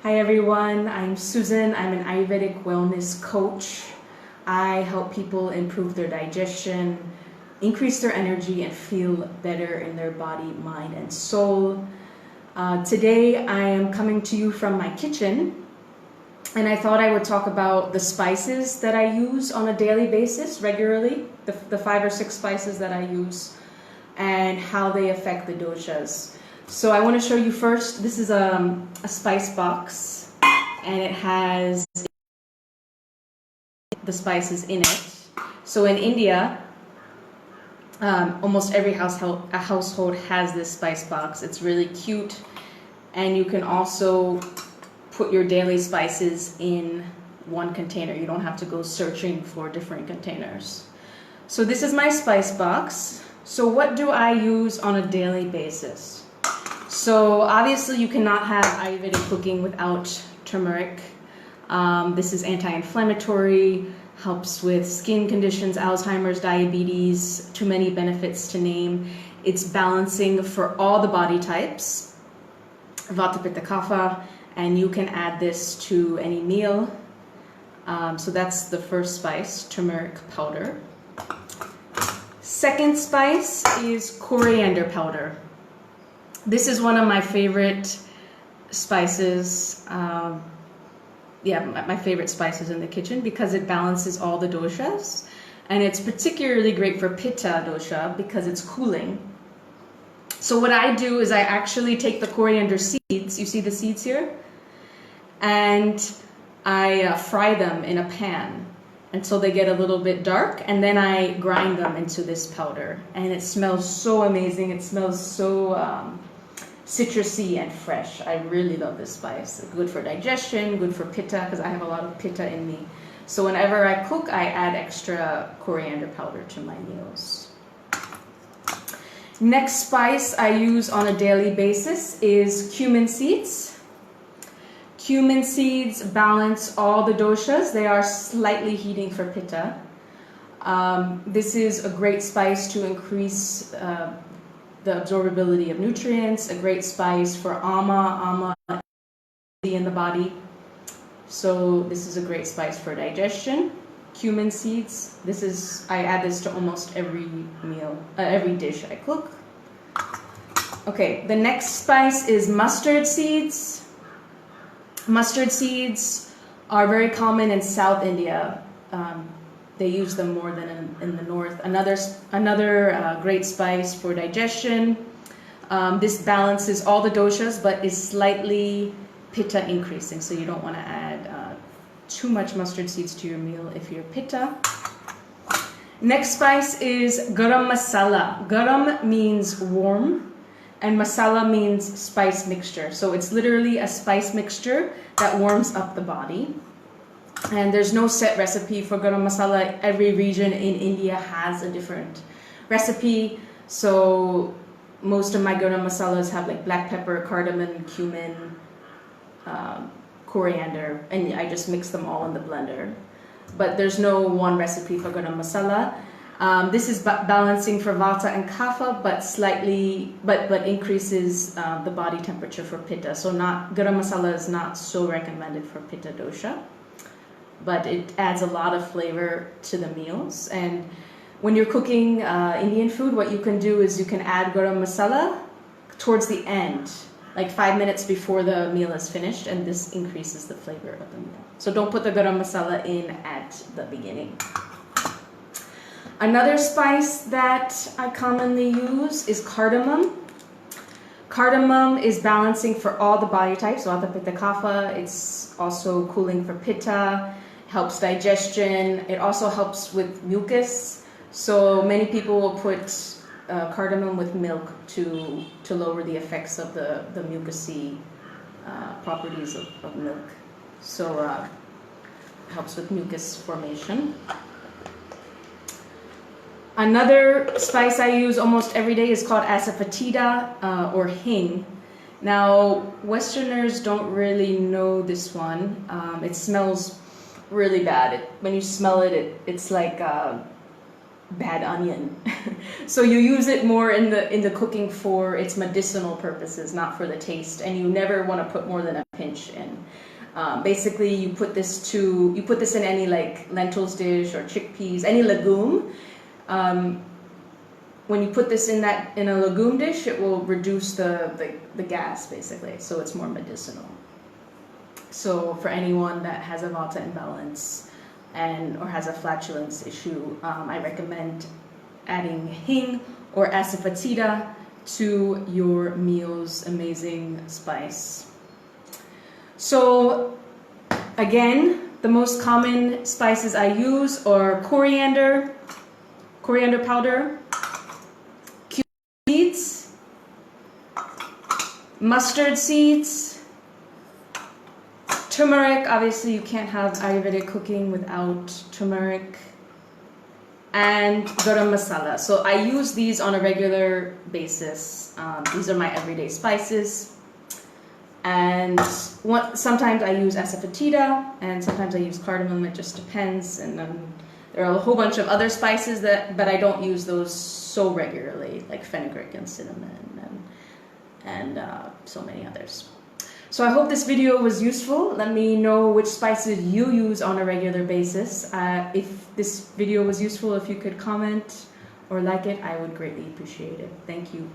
Hi everyone, I'm Susan. I'm an Ayurvedic wellness coach. I help people improve their digestion, increase their energy, and feel better in their body, mind, and soul. Today I am coming to you from my kitchen, and I thought I would talk about the spices that I use on a daily basis regularly, the 5 or 6 spices that I use, and how they affect the doshas. So I want to show you first, this is a spice box, and it has the spices in it. So in India, almost every household has this spice box. It's really cute, and you can also put your daily spices in one container. You don't have to go searching for different containers. So this is my spice box. So what do I use on a daily basis? So obviously you cannot have Ayurvedic cooking without turmeric. This is anti-inflammatory, helps with skin conditions, Alzheimer's, diabetes, too many benefits to name. It's balancing for all the body types, Vata, Pitta, Kapha, and you can add this to any meal. So that's the first spice, turmeric powder. Second spice is coriander powder. This is one of my favorite spices. My favorite spices in the kitchen because it balances all the doshas, and it's particularly great for Pitta dosha because it's cooling. So what I do is I actually take the coriander seeds, you see the seeds here, and I fry them in a pan until they get a little bit dark, and then I grind them into this powder, and it smells so amazing. It smells so citrusy and fresh. I really love this spice. Good for digestion, good for Pitta, because I have a lot of Pitta in me. So whenever I cook, I add extra coriander powder to my meals. Next spice I use on a daily basis is cumin seeds. Cumin seeds balance all the doshas. They are slightly heating for Pitta. This is a great spice to increase the absorbability of nutrients, a great spice for ama in the body. So this is a great spice for digestion. Cumin seeds, I add this to almost every meal, every dish I cook. Okay, the next spice is mustard seeds. Mustard seeds are very common in South India. They use them more than in the north. Another great spice for digestion. This balances all the doshas, but is slightly Pitta increasing. So you don't want to add too much mustard seeds to your meal if you're Pitta. Next spice is garam masala. Garam means warm, and masala means spice mixture. So it's literally a spice mixture that warms up the body. And there's no set recipe for garam masala. Every region in India has a different recipe. So most of my garam masalas have like black pepper, cardamom, cumin, coriander, and I just mix them all in the blender. But there's no one recipe for garam masala. This is balancing for Vata and Kapha, but increases the body temperature for Pitta. So garam masala is not so recommended for Pitta dosha, but it adds a lot of flavor to the meals. And when you're cooking Indian food, what you can do is you can add garam masala towards the end, like 5 minutes before the meal is finished, and this increases the flavor of the meal. So don't put the garam masala in at the beginning. Another spice that I commonly use is cardamom. Cardamom is balancing for all the body types, Vata, Pitta, Kapha. It's also cooling for Pitta, helps digestion. It also helps with mucus. So many people will put cardamom with milk to lower the effects of the mucousy properties of milk. So helps with mucus formation. Another spice I use almost every day is called asafoetida or hing. Now, Westerners don't really know this one. It smells really bad. When you smell it, it's like bad onion. So you use it more in the cooking for its medicinal purposes, not for the taste, and you never want to put more than a pinch in. Basically, you put this in any like lentils dish or chickpeas, any legume. When you put this in a legume dish, it will reduce the gas, basically, so it's more medicinal. So for anyone that has a vata imbalance or has a flatulence issue, I recommend adding hing or asafoetida to your meals. Amazing spice. So again, the most common spices I use are coriander powder, cumin seeds, mustard seeds, turmeric. Obviously, you can't have Ayurvedic cooking without turmeric, and garam masala. So I use these on a regular basis. These are my everyday spices. And sometimes I use asafoetida, and sometimes I use cardamom. It just depends. And then there are a whole bunch of other spices but I don't use those so regularly, like fenugreek and cinnamon and so many others. So I hope this video was useful. Let me know which spices you use on a regular basis. If this video was useful, if you could comment or like it, I would greatly appreciate it. Thank you.